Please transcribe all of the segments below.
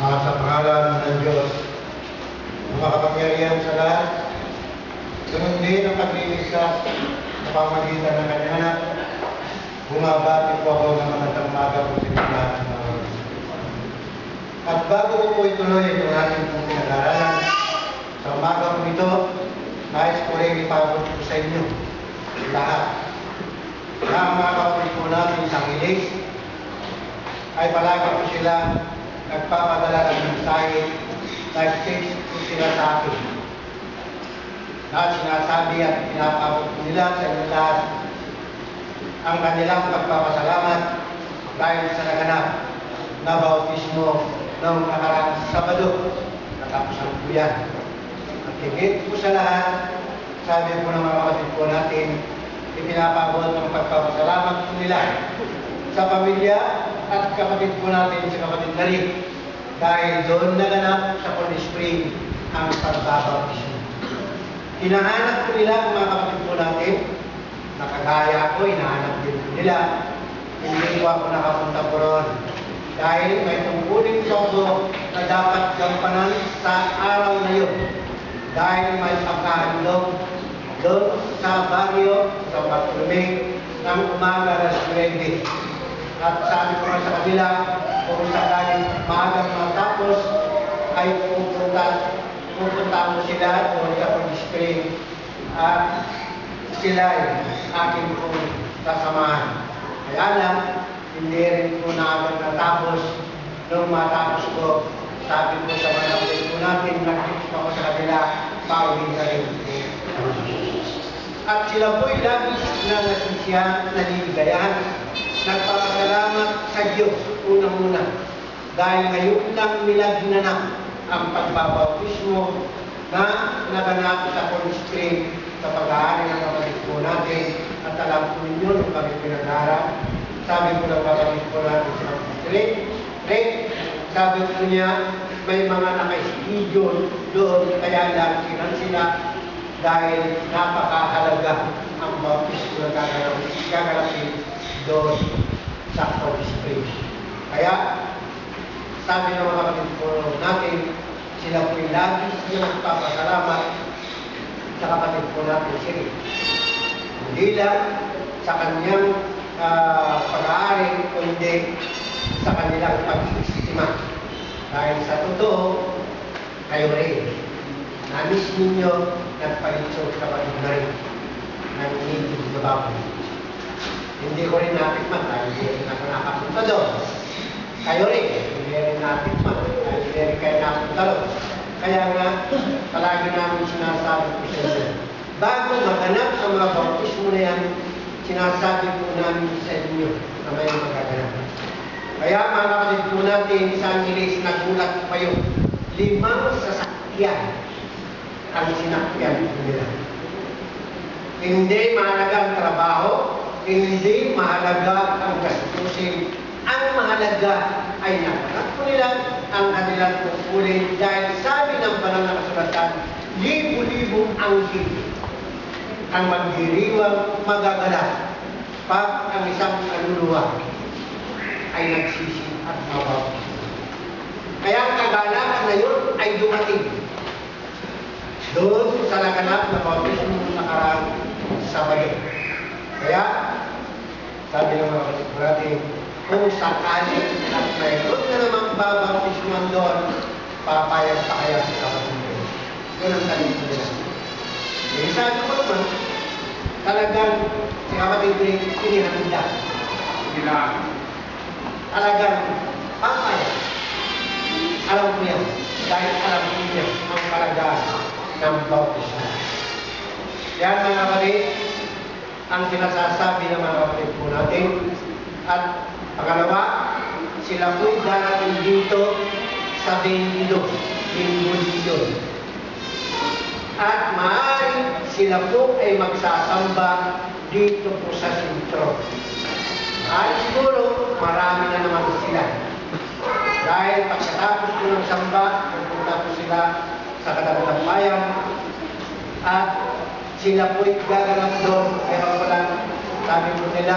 Sa pangalan ng Diyos, ang makapangyarihan sa lahat, ganun din ang pagliligtas sa pamagitan ng kanyang anak, bumabati po ako ng magandang umaga po sa inyo lahat ng mga Lord. At bago ko po ituloy itong ating pong pinag-aaralan, sa umaga po ito, nais ko rin ipagod po sa inyo lahat. Na ang mga kapatid po natin sa Hilis, ay palagi po sila nagpapadala ng mensahe, nag-text po sila sa akin. Na sinasabi at pinapabot nila sa inyo lahat ang kanilang pagpapasalamat dahil sa naganap na bautismo ng nakaraang Sabado. Natapusan po yan. At higit po sa lahat, sabi po ng mga kapatid po natin, ipinapabot ang pagpapasalamat po nila sa pamilya at kapatid po natin sa kapatid na rin dahil doon naganap sa Holy Spring ang pagbabautismo. Hinahanap po nila mga kapatid po natin, nakagaya ko, hinahanap din po nila. Hindi po ako nakapunta po ron dahil may tungkulin po ako na dapat gampanan sa araw na yun dahil may pagkahandog doon sa baryo, sa Bartolome, ng umaga alas 9. At sabi ko nga sa kanila, kung sakaling maagang matapos, ay pupunta mo sila doon sa Holy Spring at sila ay akin pong sasamahan. Kaya lang, hindi rin po na agad natapos. Nung matapos ko, sabi ko sa mga kapatid po natin, nag-tips ako sa kanila, pauwi na rin. At sila po'y lagi na nasisiyahan, naliligayahan, nagpapasalamat sa Diyos unang-una dahil ngayon lang nila ginanap ang pagbabautismo na naganap sa Holy Spring sa pag-aari ng kapatid po natin. At alam po ninyo nung kami pinag-aaral, sabi po ng kapatid po natin sa kapatid sabi po niya may mga naka-schedule doon kaya lang sila dahil napakahalaga ang bautismo na gaganapin doon sa Holy Spring. Kaya, sabi ng mga kapatid po natin, sila po'y lagi sila nagpapasalamat sa kapatid po natin sila. Hindi lang sa kanyang pag-aari, kundi sa kanilang pag-iistima. Dahil sa totoo, kayo rin. Namis ninyo nagpalitso sa kapatid na rin. Nanginigil sa baboy. Hindi ko rin natikman dahil hindi rin ako nakapunta doon. Kayo rin, hindi rin natikman dahil hindi rin kayo napunta doon. Kaya nga, palagi namin sinasabi ko sa inyo. Bago maganap ang mga bautismo na yan, sinasabi po namin sa inyo na may magaganap. Kaya mga kapatid po natin, sa Angeles, nagulat pa yun. 5 sasakyan ang sinakyan nila. Hindi mahalaga ang trabaho, hindi mahalaga ang gastusin. Ang mahalaga ay naganap po nila ang kanilang tungkulin dahil sabi ng banal na kasulatan, libo-libong anghel ang magdiriwang magaganap pag ang isang kaluluwa ay nagsisi at mabautismo. Kaya ang kaganapan na yun ay dumating doon sa naganap na bautismo ng nakaraang Sabado. Kaya, sabi ng mga kapatid natin, kung sakali at mayroon na namang babautismo doon, papayag pa kaya sa kapatid ko. Yun ang sabi ko nila. Eh, sabi ko naman, talagang si kapatid ko inihanda. Talagang papayag. Alam ko yan. Dahil alam ko yan ang kalagahan ng bautismo. Yan mga kapatid, ang sinasasabi ng mga kapatid po natin. At pangalawa, sila po'y darating dito sa Bendido, Bendido. At maaaring sila po ay magsasamba dito po sa sentro. At siguro, marami na naman sila. Dahil pagkatapos po ng samba, pupunta po sila sa Kadagdag Bayan at sila po'y gaganap doon. Kaya pala, sabi po nila,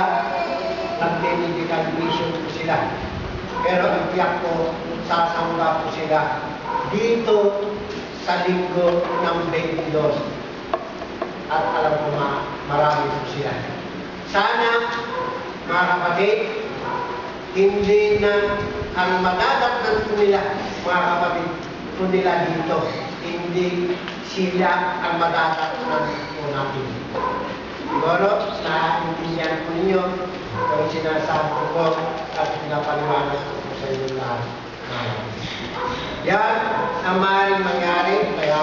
nag-medical mission po sila. Pero ang tiyak ko, sasamba po sila dito sa linggo ng 22. At alam ko marami po sila. Sana, mga kapatid, hindi na ang madadatnan po nila, mga kapatid po nila dito, hindi sila ang madadatnan po natin. Siguro, naiintindihan po ninyo kung sinasabi ko at pinapaliwanag ko po sa inyo lahat. Yan ang maaaring mangyari, kaya